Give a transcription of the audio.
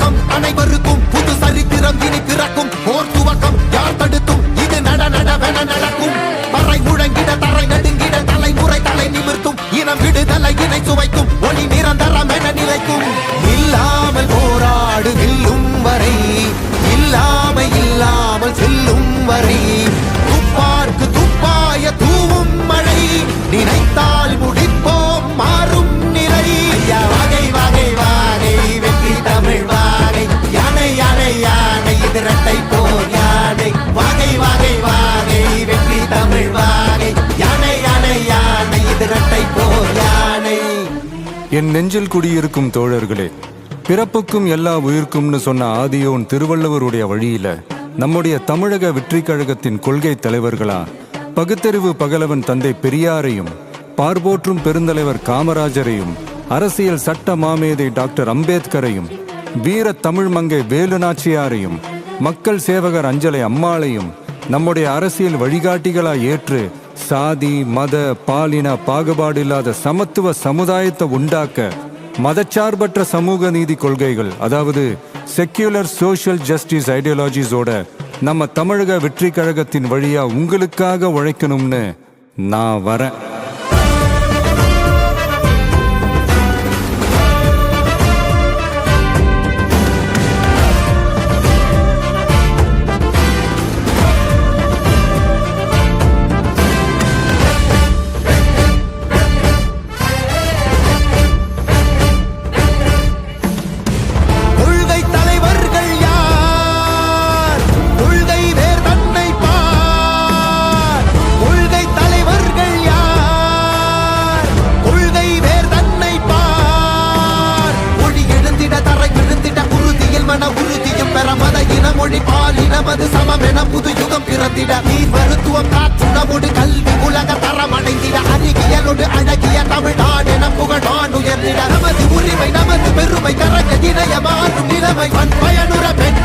வணக்கம் அனைவருக்கும் புது சரித்திரம் இனி பிறக்கும் போர் துவக்கம் யார் தடுத்தும் இது நடவென நடக்கும் பறை முழங்கிட தரை நடுங்கிட தலைமுறை தலை நிமிர்த்தும் இனம் விடுதலை இணை சுவைக்கும் ஒளி நிரந்தரம் என நிலைக்கும் இல்லாமல் போராடு வெல்லும் வரை இல்லாமல் செல்லும் வரை துப்பார்க்கு துப்பாய தூவும் மழை நினைத்தால் முடிப்போம் மாறும் நிலை வகை வகை வாகை வெற்றி தமிழ் வாகை யானை யானை யானை இது இரட்டை போர் யானை வகை வகை வாகை வெற்றி தமிழ் வாகை யானை யானை யானை இது இரட்டை போர் யானை. என் நெஞ்சில் குடியிருக்கும் தோழர்களே, பிறப்புக்கும் எல்லா உயிர்க்கும்னு சொன்ன ஆதியோன் திருவள்ளுவருடைய வழியில நம்முடைய தமிழக வெற்றி கழகத்தின் கொள்கை தலைவர்களா பகுத்தறிவு பகலவன் தந்தை பெரியாரையும், பார்போற்றும் பெருந்தலைவர் காமராஜரையும், அரசியல் சட்ட மாமேதை டாக்டர் அம்பேத்கரையும், வீர தமிழ் மங்கை வேலு நாச்சியாரையும், மக்கள் சேவகர் அஞ்சலை அம்மாளையும் நம்முடைய அரசியல் வழிகாட்டிகளா ஏற்று சாதி மத பாலின பாகுபாடு இல்லாத சமத்துவ சமுதாயத்தை உண்டாக்க மதச்சார்பற்ற சமூக நீதி கொள்கைகள், அதாவது செக்யூலர் சோஷியல் ஜஸ்டிஸ் ஐடியாலஜிஸோட நம்ம தமிழக வெற்றி கழகத்தின் வழியா உங்களுக்காக உழைக்கணும்னு நான் வரேன். மொழி பாலினமது சமமென புது யுகம் பிறந்திட நீர் மருத்துவம் காற்றுணவோடு கல்வி உலக தரம் அடைந்திட அறிவியலோடு அழகிய தமிழ்நாடு என புகழான் உயர்ந்திட நமது உரிமை நமது பெருமை கரங்க இணைய மாறும் நிலைமை பயனுற பெண்